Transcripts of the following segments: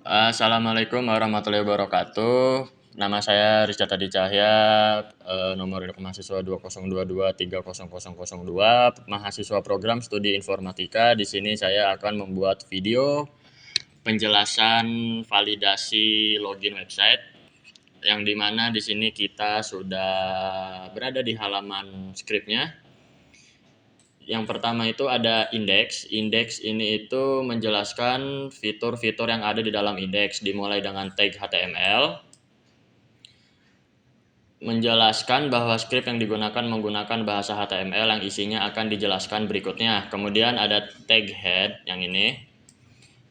Assalamualaikum warahmatullahi wabarakatuh. Nama saya Rizky Tadi Cahya, nomor induk mahasiswa 2022300002, mahasiswa program studi informatika. Di sini saya akan membuat video penjelasan validasi login website, yang dimana di sini kita sudah berada di halaman skripnya. Yang pertama itu ada indeks. Indeks ini itu menjelaskan fitur-fitur yang ada di dalam indeks, dimulai dengan tag HTML, menjelaskan bahwa skrip yang digunakan menggunakan bahasa HTML yang isinya akan dijelaskan berikutnya. Kemudian ada tag head yang ini,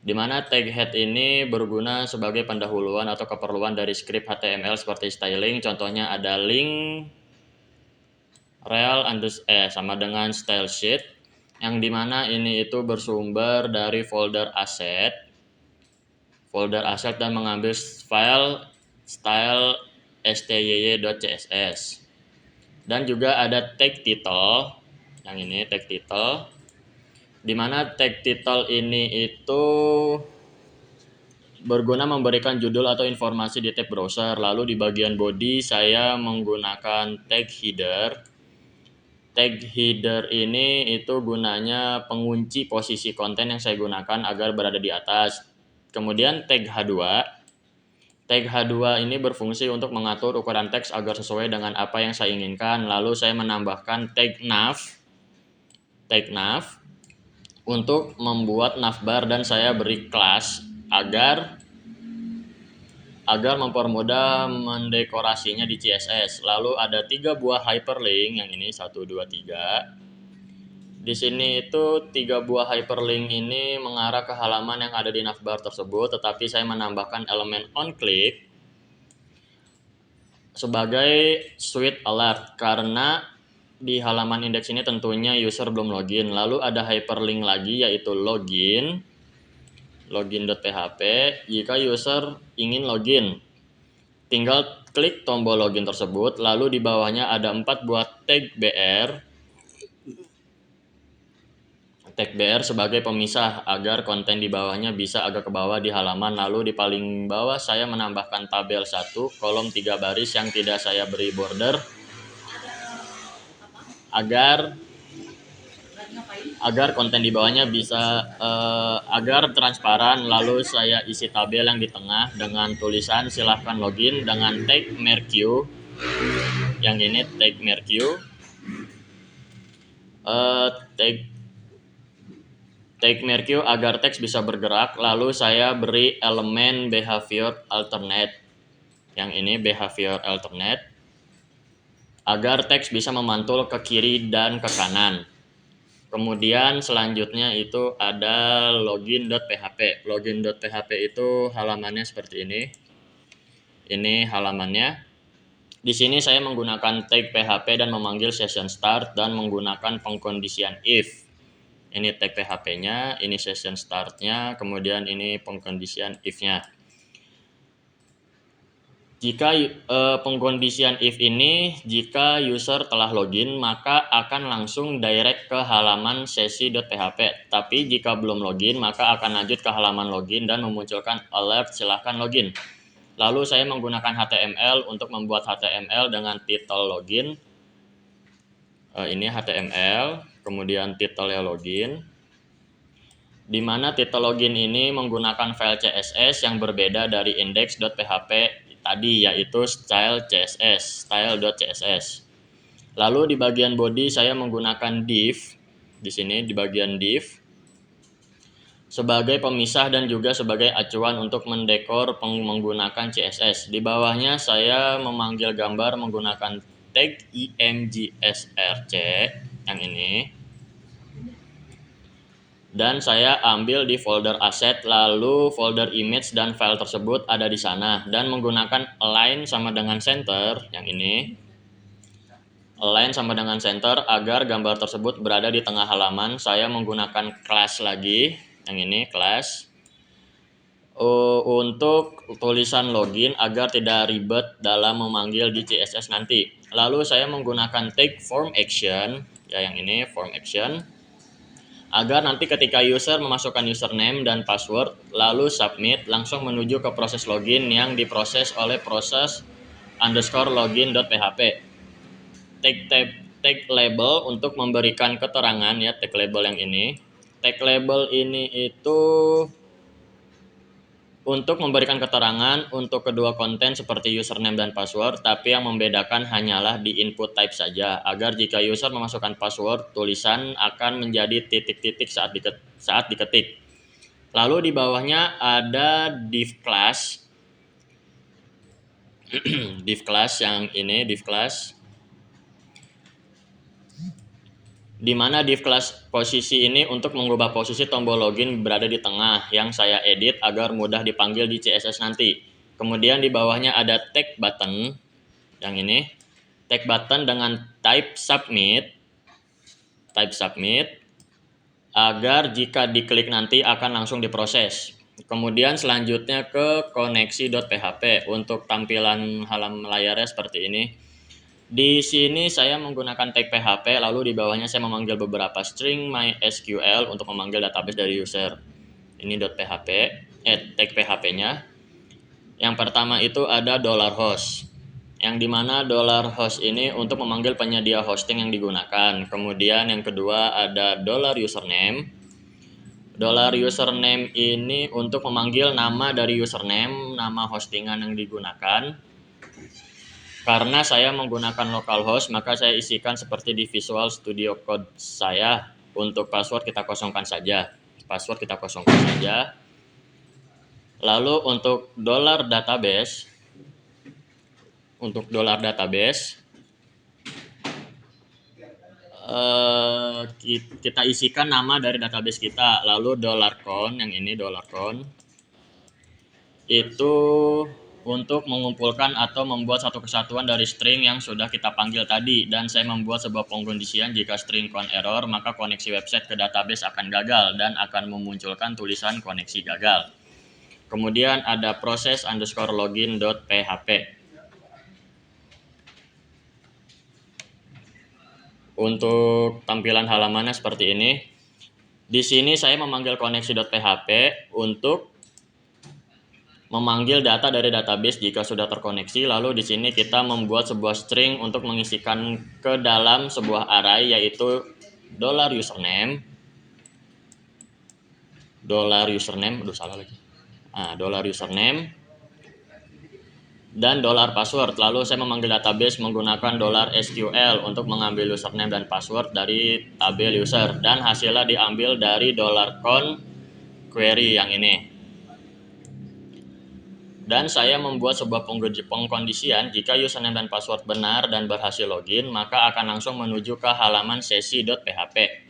di mana tag head ini berguna sebagai pendahuluan atau keperluan dari skrip HTML seperti styling. Contohnya ada link, rel, sama dengan style sheet, yang dimana ini itu bersumber dari folder asset dan mengambil file style styy.css. Dan juga ada tag title, yang ini tag title, di mana tag title ini itu berguna memberikan judul atau informasi di tab browser. Lalu di bagian body saya menggunakan tag header. Tag header ini itu gunanya pengunci posisi konten yang saya gunakan agar berada di atas. Kemudian tag H2. Tag H2 ini berfungsi untuk mengatur ukuran teks agar sesuai dengan apa yang saya inginkan. Lalu saya menambahkan tag nav untuk membuat navbar, dan saya beri kelas agar mempermudah mendekorasinya di CSS. Lalu ada 3 buah hyperlink, yang ini 1, 2, 3. Di sini itu 3 buah hyperlink ini mengarah ke halaman yang ada di navbar tersebut, tetapi saya menambahkan elemen onClick sebagai switch alert karena di halaman indeks ini tentunya user belum login. Lalu ada hyperlink lagi, yaitu login.php. Jika user ingin login, tinggal klik tombol login tersebut. Lalu di bawahnya ada 4 buah tag BR sebagai pemisah agar konten di bawahnya bisa agak ke bawah di halaman. Lalu di paling bawah saya menambahkan tabel 1, kolom 3 baris yang tidak saya beri border agar konten di bawahnya bisa agar transparan. Lalu saya isi tabel yang di tengah dengan tulisan silahkan login dengan tag merq, yang ini tag merq, tag merq agar teks bisa bergerak. Lalu saya beri elemen behavior alternate, yang ini behavior alternate, agar teks bisa memantul ke kiri dan ke kanan. Kemudian selanjutnya itu ada login.php. Login.php itu halamannya seperti ini. Ini halamannya. Di sini saya menggunakan tag PHP dan memanggil session start dan menggunakan pengkondisian if. Ini tag PHP-nya, ini session start-nya, kemudian ini pengkondisian if-nya. Jika pengkondisian if ini, jika user telah login, maka akan langsung direct ke halaman sesi.php. Tapi jika belum login, maka akan lanjut ke halaman login dan memunculkan alert silahkan login. Lalu saya menggunakan HTML untuk membuat HTML dengan title login. Ini HTML, kemudian title-nya login, di mana title login ini menggunakan file CSS yang berbeda dari index.php tadi, yaitu style.css. Lalu di bagian body saya menggunakan div. Di sini di bagian div sebagai pemisah dan juga sebagai acuan untuk mendekor menggunakan CSS. Di bawahnya saya memanggil gambar menggunakan tag imgsrc, yang ini. Dan saya ambil di folder asset, lalu folder image dan file tersebut ada di sana, dan menggunakan align sama dengan center, yang ini. Align sama dengan center agar gambar tersebut berada di tengah halaman. Saya menggunakan class lagi, yang ini class, untuk tulisan login agar tidak ribet dalam memanggil di CSS nanti. Lalu saya menggunakan tag form action, ya yang ini form action, agar nanti ketika user memasukkan username dan password lalu submit langsung menuju ke proses login yang diproses oleh proses underscore login.php. Tag label untuk memberikan keterangan ya, tag label yang ini. Tag label ini itu untuk memberikan keterangan untuk kedua konten seperti username dan password, tapi yang membedakan hanyalah di input type saja, agar jika user memasukkan password, tulisan akan menjadi titik-titik saat diketik. Lalu di bawahnya ada div class. Div class yang ini, div class. Di mana div class posisi ini untuk mengubah posisi tombol login berada di tengah yang saya edit agar mudah dipanggil di CSS nanti. Kemudian di bawahnya ada tag button yang ini. Tag button dengan type submit agar jika diklik nanti akan langsung diproses. Kemudian selanjutnya ke koneksi.php untuk tampilan halaman layarnya seperti ini. Di sini saya menggunakan tag PHP, lalu di bawahnya saya memanggil beberapa string MySQL untuk memanggil database dari user. Ini .php, tag PHP-nya. Yang pertama itu ada $host, yang dimana $host ini untuk memanggil penyedia hosting yang digunakan. Kemudian yang kedua ada $username. $username ini untuk memanggil nama dari username, nama hostingan yang digunakan. Karena saya menggunakan localhost, maka saya isikan seperti di Visual Studio Code saya. Untuk password kita kosongkan saja. Lalu untuk $database, kita isikan nama dari database kita. Lalu $count, yang ini $count, itu untuk mengumpulkan atau membuat satu kesatuan dari string yang sudah kita panggil tadi, dan saya membuat sebuah pengkondisian jika string count error maka koneksi website ke database akan gagal dan akan memunculkan tulisan koneksi gagal. Kemudian ada proses underscore login.php. Untuk tampilan halamannya seperti ini. Di sini saya memanggil koneksi.php untuk memanggil data dari database jika sudah terkoneksi. Lalu di sini kita membuat sebuah string untuk mengisikan ke dalam sebuah array, yaitu $username, $username dan $password. Lalu saya memanggil database menggunakan $SQL untuk mengambil username dan password dari tabel user, dan hasilnya diambil dari $count query yang ini. Dan saya membuat sebuah pengkondisian jika username dan password benar dan berhasil login, maka akan langsung menuju ke halaman sesi.php.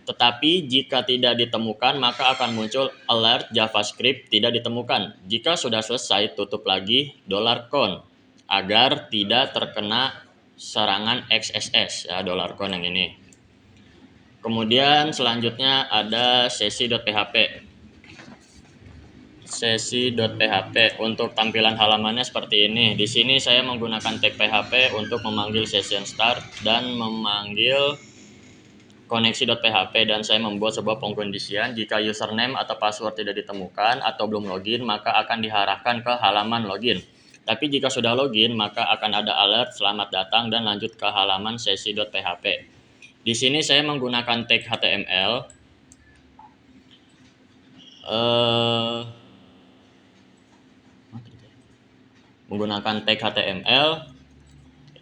Tetapi jika tidak ditemukan, maka akan muncul alert JavaScript tidak ditemukan. Jika sudah selesai, tutup lagi $count agar tidak terkena serangan XSS ya, $count yang ini. Kemudian selanjutnya ada sesi.php. Untuk tampilan halamannya seperti ini. Di sini saya menggunakan tag PHP untuk memanggil session start dan memanggil koneksi.php, dan saya membuat sebuah pengkondisian jika username atau password tidak ditemukan atau belum login maka akan diarahkan ke halaman login. Tapi jika sudah login maka akan ada alert selamat datang dan lanjut ke halaman sesi.php. Di sini saya menggunakan tag HTML.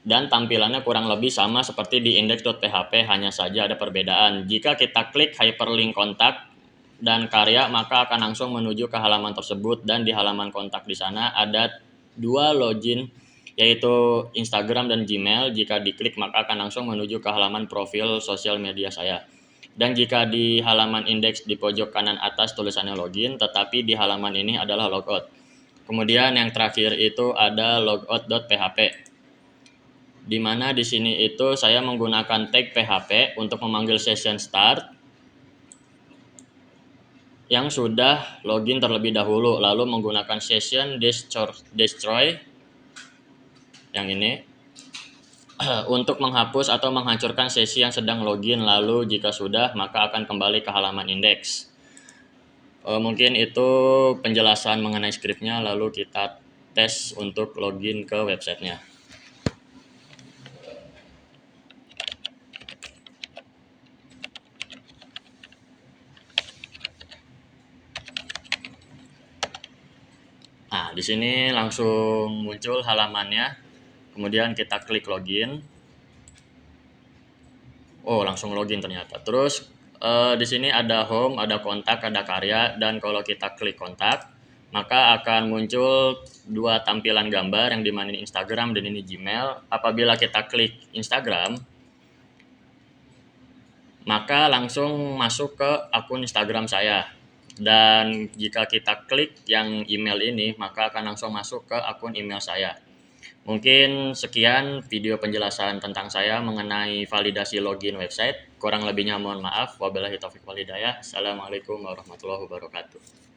Dan tampilannya kurang lebih sama seperti di index.php, hanya saja ada perbedaan. Jika kita klik hyperlink kontak dan karya maka akan langsung menuju ke halaman tersebut, dan di halaman kontak di sana ada dua login, yaitu Instagram dan Gmail. Jika diklik maka akan langsung menuju ke halaman profil sosial media saya. Dan jika di halaman indeks di pojok kanan atas tulisannya login, tetapi di halaman ini adalah logout. Kemudian yang terakhir itu ada logout.php, di mana di sini itu saya menggunakan tag PHP untuk memanggil session start yang sudah login terlebih dahulu, lalu menggunakan session destroy yang ini. untuk menghapus atau menghancurkan sesi yang sedang login, lalu jika sudah maka akan kembali ke halaman indeks. Mungkin itu penjelasan mengenai scriptnya, lalu kita tes untuk login ke websitenya. Nah, di sini langsung muncul halamannya. Kemudian kita klik login. Oh, langsung login ternyata. Terus di sini ada home, ada kontak, ada karya, dan kalau kita klik kontak, maka akan muncul dua tampilan gambar yang dimana ini Instagram dan ini Gmail. Apabila kita klik Instagram, maka langsung masuk ke akun Instagram saya. Dan jika kita klik yang email ini, maka akan langsung masuk ke akun email saya. Mungkin sekian video penjelasan tentang saya mengenai validasi login website. Kurang lebihnya mohon maaf. Wabillahi taufiq wal hidayah. Assalamualaikum warahmatullahi wabarakatuh.